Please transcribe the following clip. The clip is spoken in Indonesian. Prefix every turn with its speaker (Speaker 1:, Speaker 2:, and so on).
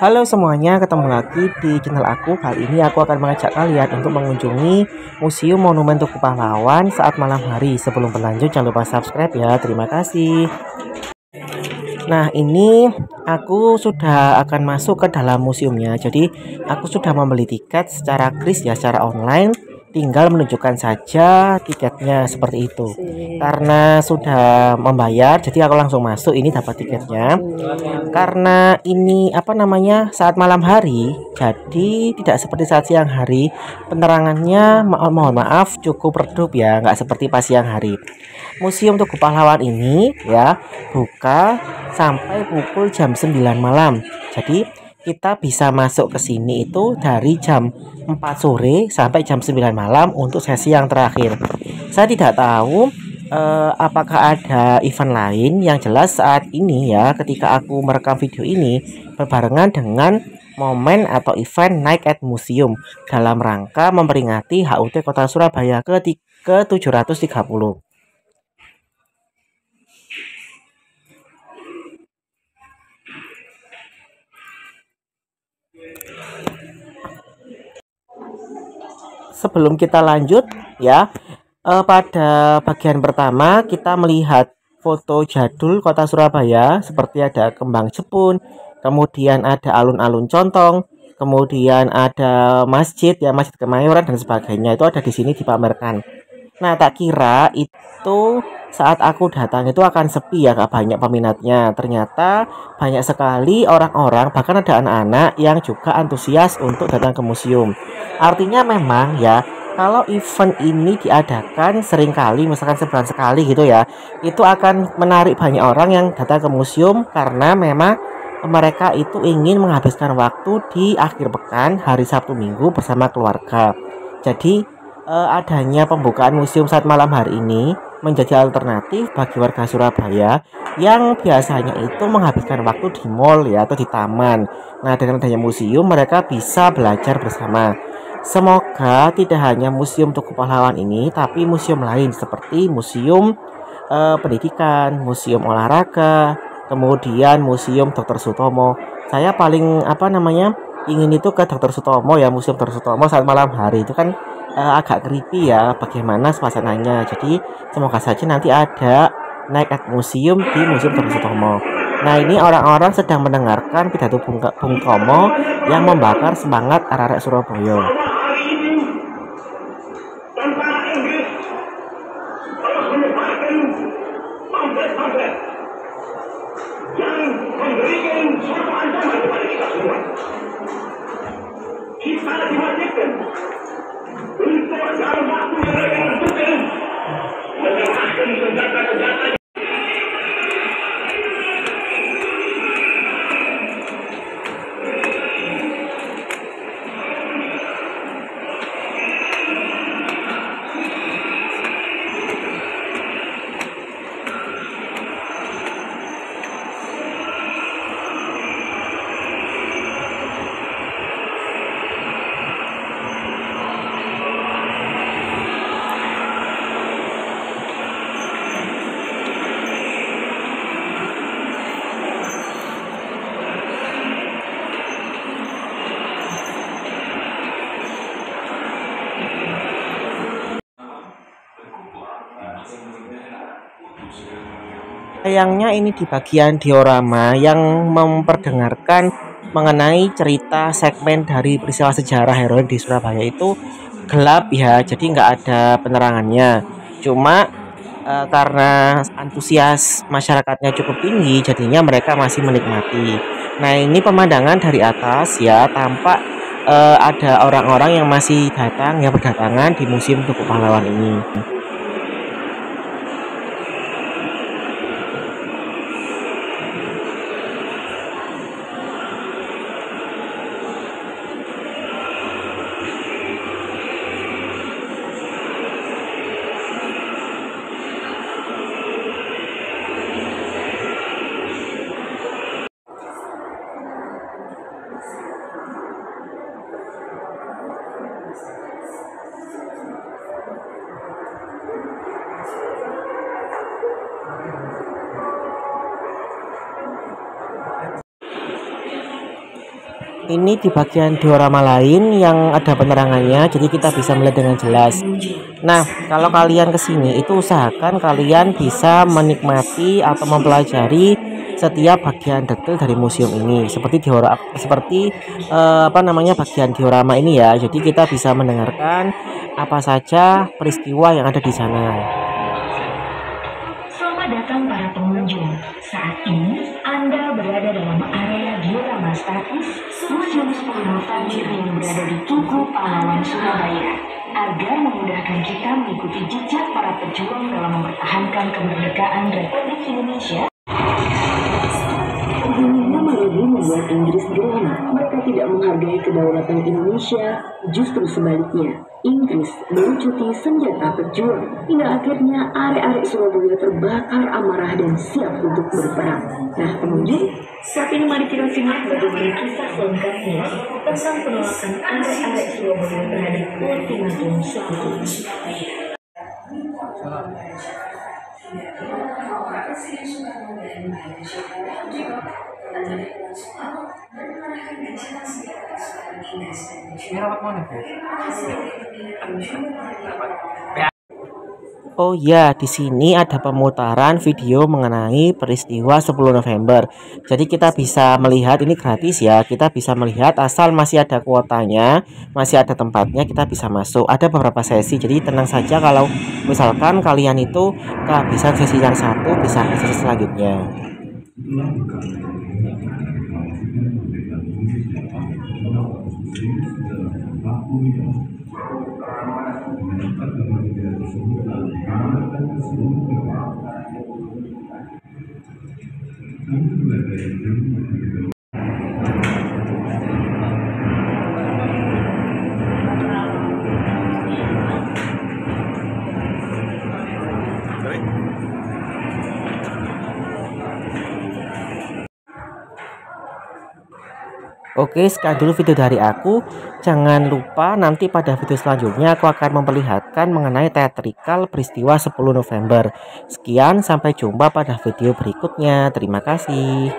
Speaker 1: Halo semuanya, ketemu lagi di channel aku. Kali ini aku akan mengajak kalian untuk mengunjungi Museum Monumen Tugu Pahlawan saat malam hari. Sebelum berlanjut, jangan lupa subscribe ya. Terima kasih. Nah, ini aku sudah akan masuk ke dalam museumnya. Jadi, aku sudah membeli tiket secara kris ya, secara online. Tinggal menunjukkan saja tiketnya seperti itu. Karena sudah membayar, jadi aku langsung masuk. Ini dapat tiketnya. Karena ini apa namanya saat malam hari, jadi tidak seperti saat siang hari. Penerangannya mohon maaf cukup redup ya, nggak seperti pas siang hari. Museum Tugu Pahlawan ini ya buka sampai pukul jam 9 malam. Jadi kita bisa masuk ke sini itu dari jam 4 sore sampai jam 9 malam untuk sesi yang terakhir. Saya tidak tahu apakah ada event lain. Yang jelas saat ini ya, ketika aku merekam video ini berbarengan dengan momen atau event Night at Museum dalam rangka memperingati HUT Kota Surabaya ke 730. Sebelum kita lanjut ya, pada bagian pertama kita melihat foto jadul Kota Surabaya seperti ada kembang jepun, kemudian ada alun-alun Contong, kemudian ada masjid ya, Masjid Kemayoran dan sebagainya. Itu ada di sini dipamerkan. Nah, tak kira itu saat aku datang itu akan sepi ya, gak banyak peminatnya. Ternyata banyak sekali orang-orang, bahkan ada anak-anak yang juga antusias untuk datang ke museum. Artinya memang ya, kalau event ini diadakan seringkali, misalkan sebulan sekali gitu ya, itu akan menarik banyak orang yang datang ke museum karena memang mereka itu ingin menghabiskan waktu di akhir pekan, hari Sabtu Minggu bersama keluarga. Jadi adanya pembukaan museum saat malam hari ini menjadi alternatif bagi warga Surabaya yang biasanya itu menghabiskan waktu di mall ya atau di taman. Nah, dengan adanya museum mereka bisa belajar bersama. Semoga tidak hanya museum Tugu Pahlawan ini, tapi museum lain seperti museum pendidikan, museum olahraga, kemudian museum Dr. Sutomo. Saya paling apa namanya ingin itu ke Dr. Sutomo ya, museum Dr. Sutomo saat malam hari itu kan agak creepy ya bagaimana suasananya. Jadi semoga saja nanti ada Night at Museum di Museum Dr. Sutomo. Nah, ini orang-orang sedang mendengarkan pidato Bung Tomo yang membakar semangat arek-arek Surabaya. Sayangnya ini di bagian diorama yang memperdengarkan mengenai cerita segmen dari peristiwa sejarah heroik di Surabaya itu gelap ya, jadi nggak ada penerangannya. Cuma karena antusias masyarakatnya cukup tinggi, jadinya mereka masih menikmati. Nah, ini pemandangan dari atas ya, tampak ada orang-orang yang masih datang ya, berdatangan di Museum Tugu Pahlawan ini. Ini di bagian diorama lain yang ada penerangannya, jadi kita bisa melihat dengan jelas. Nah, kalau kalian kesini itu usahakan kalian bisa menikmati atau mempelajari setiap bagian detail dari museum ini, seperti bagian diorama ini ya. Jadi kita bisa mendengarkan apa saja peristiwa yang ada di sana.
Speaker 2: Selamat datang para pengunjung. Saat ini Anda berada dalam area diorama statis Museum 10 November yang berada di Tugu Pahlawan Surabaya. Agar memudahkan kita mengikuti jejak para pejuang dalam mempertahankan kemerdekaan Republik Indonesia, dunia melebih membuat Inggris geram. Mereka tidak menghargai kedaulatan Indonesia, justru sebaliknya. Inggris melucuti senjata pejuang hingga akhirnya arek-arek Surabaya terbakar amarah dan siap untuk berperang. Nah pengunjung, saat ini mari kita simak bagaimana kisah selengkapnya tentang penolakan arek-arek Surabaya terhadap ultimatum sekutu.
Speaker 1: Oh ya, di sini ada pemutaran video mengenai peristiwa 10 November. Jadi kita bisa melihat, ini gratis ya. Kita bisa melihat asal masih ada kuotanya, masih ada tempatnya, kita bisa masuk. Ada beberapa sesi. Jadi tenang saja kalau misalkan kalian itu kehabisan sesi yang satu, bisa ke sesi selanjutnya. Oke, sekian dulu video dari aku. Jangan lupa nanti pada video selanjutnya aku akan memperlihatkan mengenai teatrikal peristiwa 10 November. Sekian, sampai jumpa pada video berikutnya. Terima kasih.